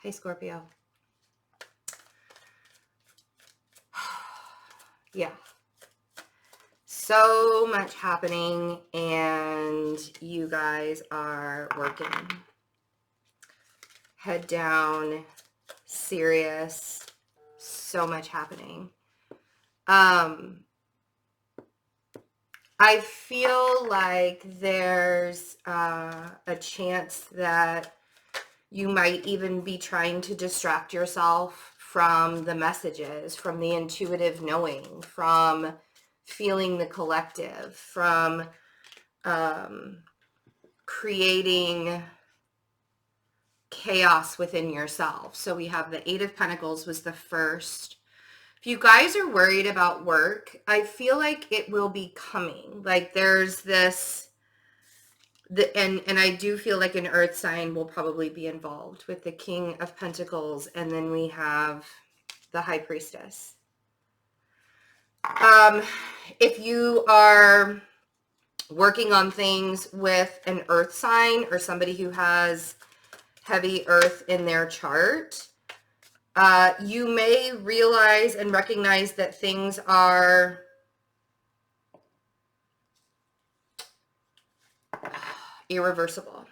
Hey, Scorpio. Yeah. So much happening, and you guys are working. Head down, serious. So much happening. I feel like there's a chance that you might even be trying to distract yourself from the messages, from the intuitive knowing, from feeling the collective, from creating chaos within yourself. So we have the Eight of Pentacles was the first. If you guys are worried about work, I feel like it will be coming. Like there's this, and I do feel like an earth sign will probably be involved with the King of Pentacles, and then we have the High Priestess. If you are working on things with an earth sign or somebody who has heavy earth in their chart, you may realize and recognize that things are irreversible.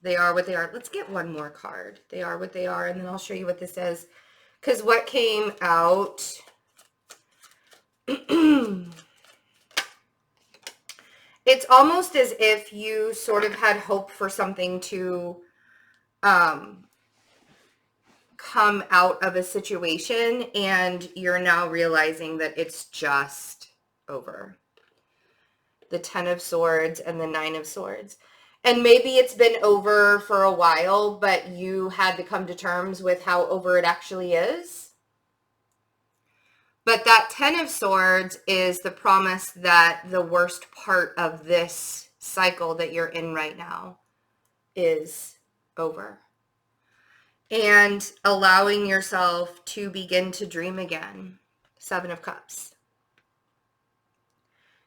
They are what they are. Let's get one more card. They are what they are, and then I'll show you what this is. Because what came out... it's almost as if you sort of had hope for something to come out of a situation, and you're now realizing that it's just over. The 10 of Swords and the 9 of Swords. And maybe it's been over for a while, but you had to come to terms with how over it actually is. But that 10 of Swords is the promise that the worst part of this cycle that you're in right now is over. And allowing yourself to begin to dream again. 7 of Cups.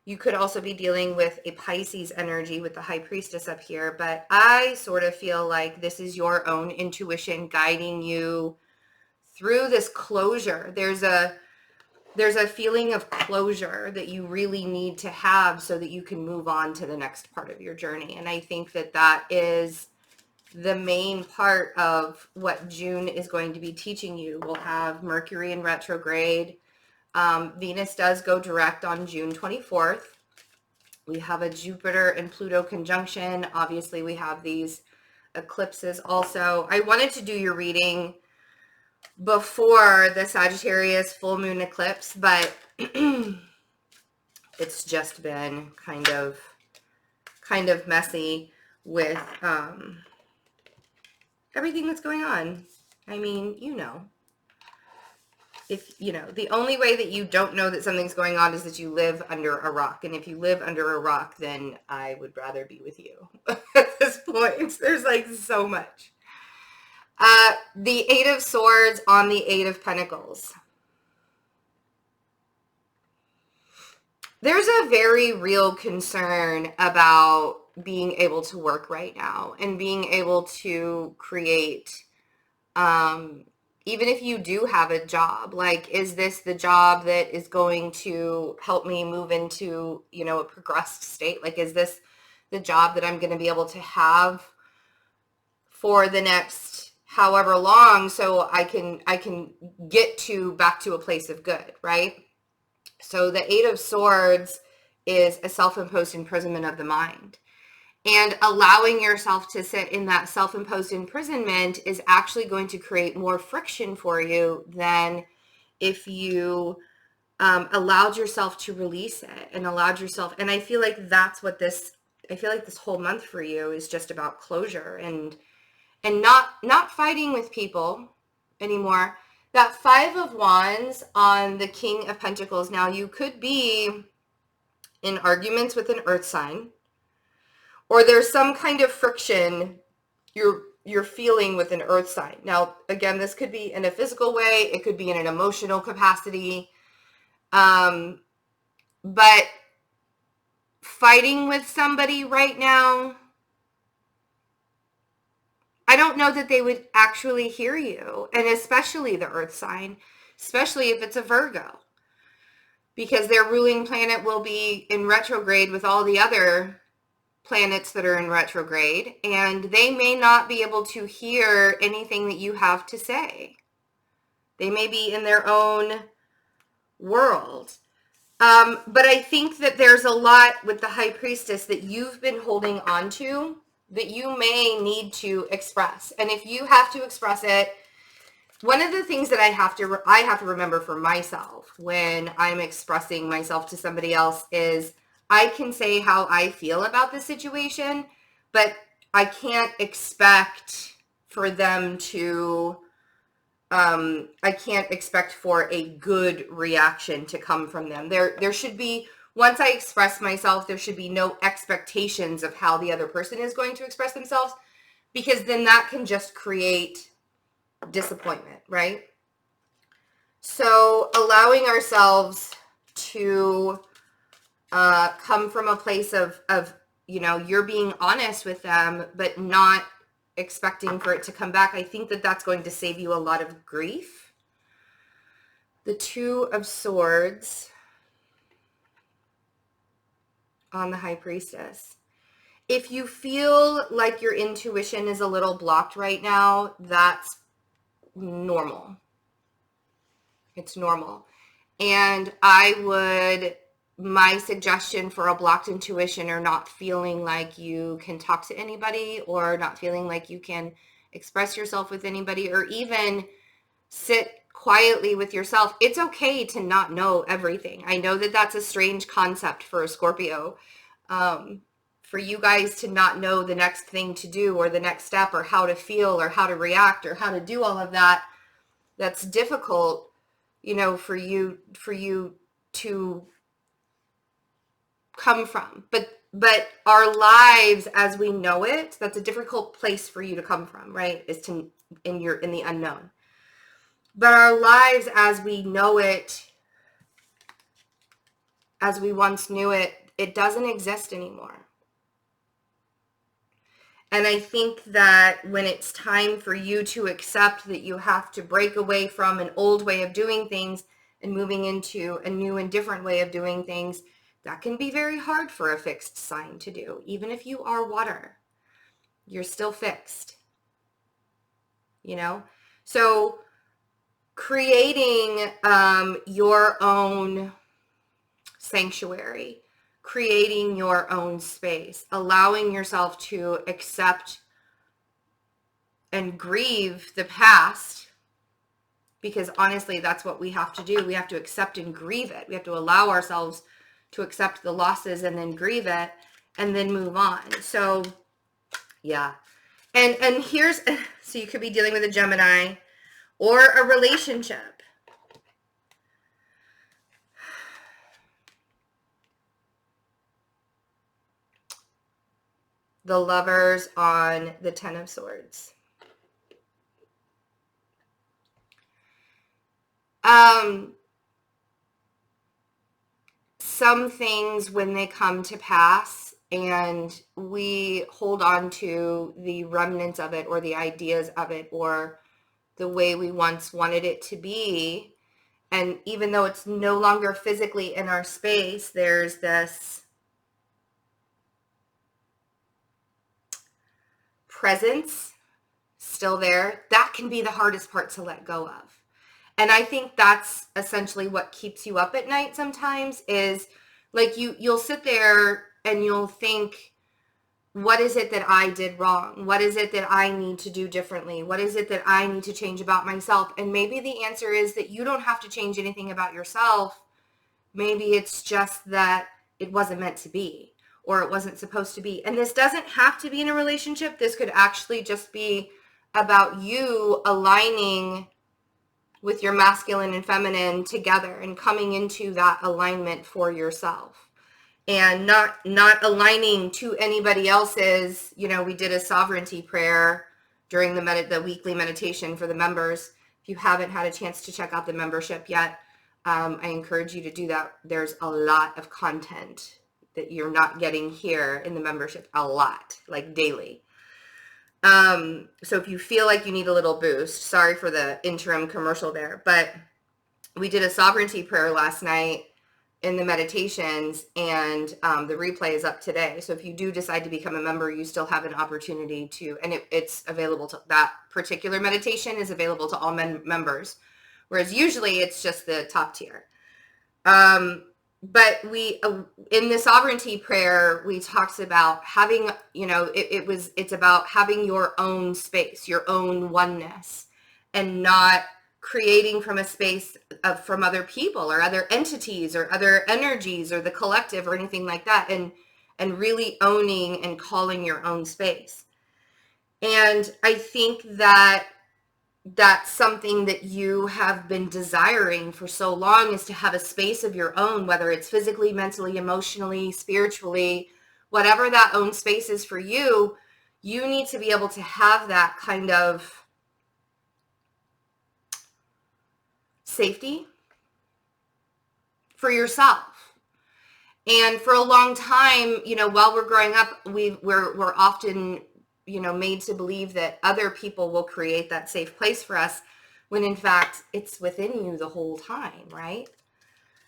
You could also be dealing with a Pisces energy with the High Priestess up here, but I sort of feel like this is your own intuition guiding you through this closure. There's a feeling of closure that you really need to have so that you can move on to the next part of your journey. And I think that that is the main part of what June is going to be teaching you. We'll have Mercury in retrograde. Venus does go direct on June 24th. We have a Jupiter and Pluto conjunction. Obviously, we have these eclipses also. I wanted to do your reading before the Sagittarius full moon eclipse, but it's just been kind of messy with everything that's going on. I mean, if the only way that you don't know that something's going on is that you live under a rock. And if you live under a rock, then I would rather be with you at this point. There's like so much. The 8 of Swords on the 8 of Pentacles. There's a very real concern about being able to work right now and being able to create, even if you do have a job, like, is this the job that is going to help me move into, a progressed state? Like, is this the job that I'm going to be able to have for the next however long so I can get back to a place of good, right? So the 8 of Swords is a self-imposed imprisonment of the mind. And allowing yourself to sit in that self-imposed imprisonment is actually going to create more friction for you than if you allowed yourself to release it and allowed yourself. And I feel like that's what this whole month for you is just about closure and not fighting with people anymore. That 5 of Wands on the King of Pentacles. Now, you could be in arguments with an earth sign, or there's some kind of friction you're feeling with an earth sign. Now, again, this could be in a physical way. It could be in an emotional capacity. But fighting with somebody right now, I don't know that they would actually hear you. And especially the earth sign, especially if it's a Virgo, because their ruling planet will be in retrograde with all the other planets that are in retrograde, and they may not be able to hear anything that you have to say. They may be in their own world. But I think that there's a lot with the High Priestess that you've been holding on to that you may need to express. And if you have to express it, one of the things that I have to remember for myself when I'm expressing myself to somebody else is I can say how I feel about the situation, but I can't expect for them to, I can't expect for a good reaction to come from them. There should be, once I express myself, there should be no expectations of how the other person is going to express themselves, because then that can just create disappointment, right? So allowing ourselves to come from a place of, you know, you're being honest with them, but not expecting for it to come back. I think that that's going to save you a lot of grief. The Two of Swords on the High Priestess. If you feel like your intuition is a little blocked right now, that's normal. It's normal. And my suggestion for a blocked intuition, or not feeling like you can talk to anybody, or not feeling like you can express yourself with anybody, or even sit quietly with yourself. It's okay to not know everything. I know that that's a strange concept for a Scorpio. For you guys to not know the next thing to do, or the next step, or how to feel, or how to react, or how to do all of that, that's difficult, you know, for you to come from. But our lives as we know it, that's a difficult place for you to come from, right? Is to in the unknown. But our lives as we know it, as we once knew it, it doesn't exist anymore. And I think that when it's time for you to accept that you have to break away from an old way of doing things and moving into a new and different way of doing things, that can be very hard for a fixed sign to do. Even if you are water, you're still fixed, you know? So creating your own sanctuary, creating your own space, allowing yourself to accept and grieve the past, because honestly, that's what we have to do. We have to accept and grieve it. We have to allow ourselves to accept the losses and then grieve it and then move on. So yeah. And here's, so you could be dealing with a Gemini or a relationship. The Lovers on the Ten of Swords. Some things, when they come to pass and we hold on to the remnants of it, or the ideas of it, or the way we once wanted it to be, and even though it's no longer physically in our space, there's this presence still there. That can be the hardest part to let go of. And I think that's essentially what keeps you up at night sometimes, is like you'll sit there and you'll think, what is it that I did wrong? What is it that I need to do differently? What is it that I need to change about myself? And maybe the answer is that you don't have to change anything about yourself. Maybe it's just that it wasn't meant to be, or it wasn't supposed to be. And this doesn't have to be in a relationship. This could actually just be about you aligning with your masculine and feminine together and coming into that alignment for yourself, and not aligning to anybody else's. You know, we did a sovereignty prayer during the weekly meditation for the members. If you haven't had a chance to check out the membership yet, I encourage you to do that. There's a lot of content that you're not getting here in the membership, a lot, like daily. So if you feel like you need a little boost, sorry for the interim commercial there, but we did a sovereignty prayer last night in the meditations, and the replay is up today. So if you do decide to become a member, you still have an opportunity to, and it's available to, that particular meditation is available to all members, whereas usually it's just the top tier. But we, in the sovereignty prayer, we talked about having, it's about having your own space, your own oneness, and not creating from a space from other people or other entities or other energies or the collective or anything like that, and really owning and calling your own space. And I think that that's something that you have been desiring for so long, is to have a space of your own, whether it's physically, mentally, emotionally, spiritually, whatever that own space is for you. You need to be able to have that kind of safety for yourself. And for a long time, while we're growing up, we're often, made to believe that other people will create that safe place for us, when in fact it's within you the whole time, right?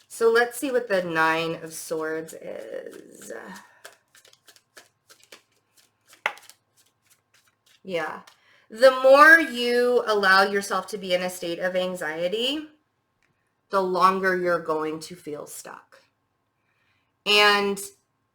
So let's see what the 9 of Swords is. Yeah. The more you allow yourself to be in a state of anxiety, the longer you're going to feel stuck. And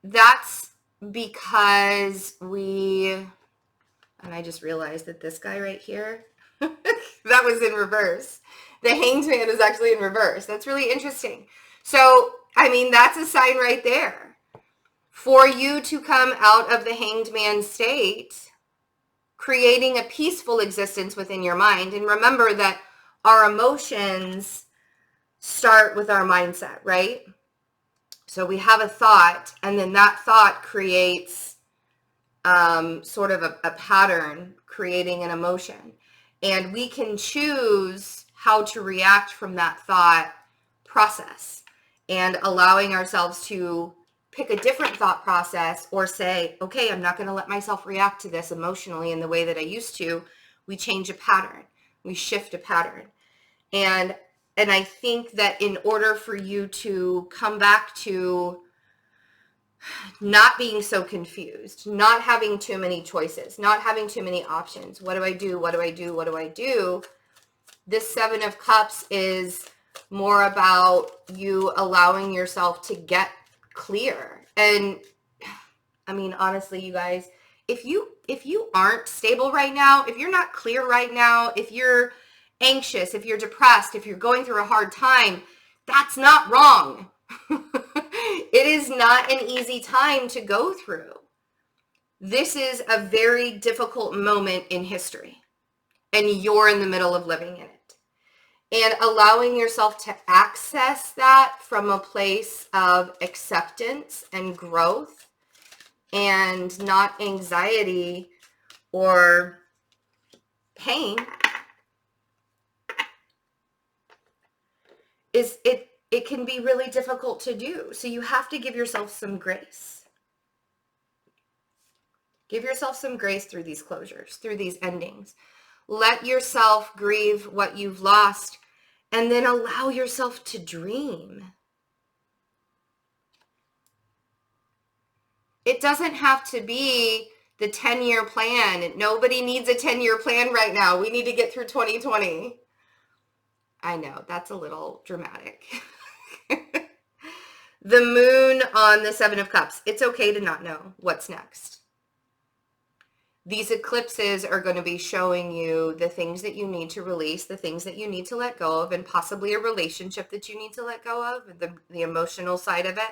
that's because and I just realized that this guy right here, that was in reverse. The Hanged Man is actually in reverse. That's really interesting. So, that's a sign right there. For you to come out of the Hanged Man state, creating a peaceful existence within your mind. And remember that our emotions start with our mindset, right? So we have a thought, and then that thought creates sort of a pattern, creating an emotion. And we can choose how to react from that thought process, and allowing ourselves to pick a different thought process, or say, okay, I'm not going to let myself react to this emotionally in the way that I used to. We change a pattern. We shift a pattern. And I think that in order for you to come back to not being so confused, not having too many choices, not having too many options. What do I do? What do I do? What do I do? This 7 of Cups is more about you allowing yourself to get clear. And honestly, you guys, if you aren't stable right now, if you're not clear right now, if you're anxious, if you're depressed, if you're going through a hard time, that's not wrong. It is not an easy time to go through. This is a very difficult moment in history, and you're in the middle of living in it. And allowing yourself to access that from a place of acceptance and growth, and not anxiety or pain, it can be really difficult to do. So you have to give yourself some grace. Give yourself some grace through these closures, through these endings. Let yourself grieve what you've lost, and then allow yourself to dream. It doesn't have to be the 10-year plan. Nobody needs a 10-year plan right now. We need to get through 2020. I know, that's a little dramatic. The Moon on the 7 of Cups. It's okay to not know what's next. These eclipses are going to be showing you the things that you need to release, the things that you need to let go of, and possibly a relationship that you need to let go of, the emotional side of it.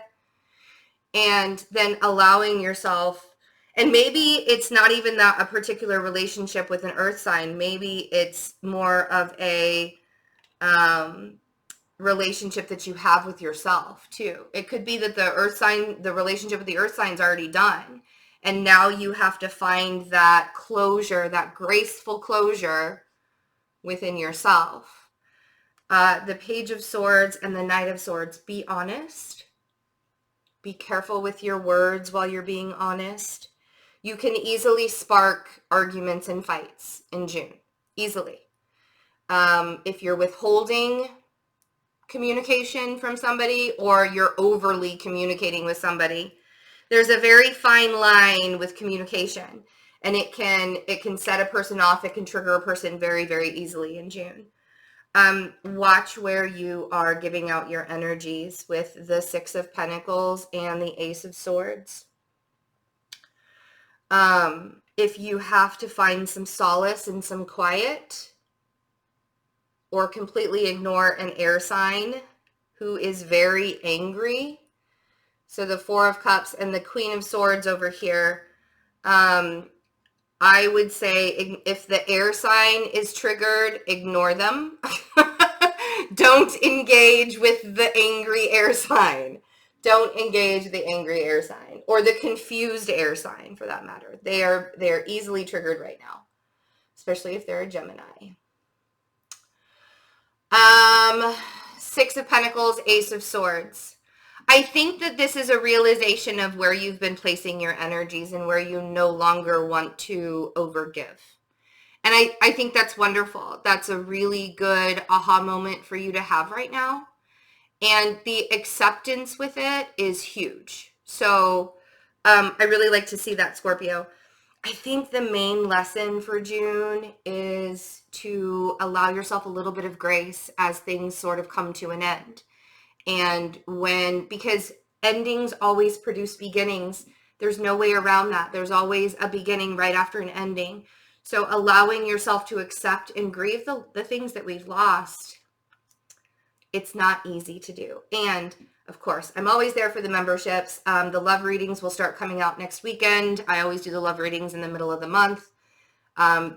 And then allowing yourself, and maybe it's not even that a particular relationship with an earth sign. Maybe it's more of a relationship that you have with yourself too. It could be that the relationship with the earth sign is already done, and now you have to find that closure, that graceful closure within yourself. The Page of Swords and the Knight of Swords. Be honest. Be careful with your words while you're being honest. You can easily spark arguments and fights in June, easily. If you're withholding communication from somebody or you're overly communicating with somebody, there's a very fine line with communication, and it can set a person off. It can trigger a person very, very easily in June. Watch where you are giving out your energies with the Six of Pentacles and the Ace of Swords. If you have to find some solace and some quiet, or completely ignore an air sign who is very angry. So the Four of Cups and the Queen of Swords over here. I would say if the air sign is triggered, ignore them. Don't engage with the angry air sign. Don't engage the angry air sign, or the confused air sign for that matter. They are easily triggered right now, especially if they're a Gemini. Six of Pentacles, Ace of Swords. I think that this is a realization of where you've been placing your energies and where you no longer want to overgive. And I think that's wonderful. That's a really good aha moment for you to have right now. And the acceptance with it is huge. So I really like to see that, Scorpio. I think the main lesson for June is to allow yourself a little bit of grace as things sort of come to an end. And because endings always produce beginnings, there's no way around that. There's always a beginning right after an ending. So allowing yourself to accept and grieve the things that we've lost, it's not easy to do. And of course, I'm always there for the memberships. The love readings will start coming out next weekend. I always do the love readings in the middle of the month.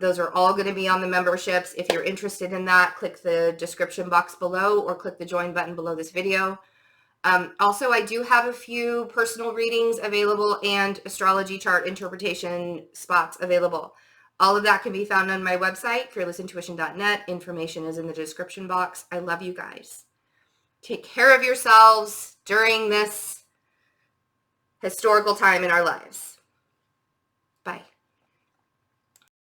Those are all going to be on the memberships. If you're interested in that, click the description box below or click the join button below this video. Also, I do have a few personal readings available and astrology chart interpretation spots available. All of that can be found on my website, fearlessintuition.net. Information is in the description box. I love you guys. Take care of yourselves during this historical time in our lives.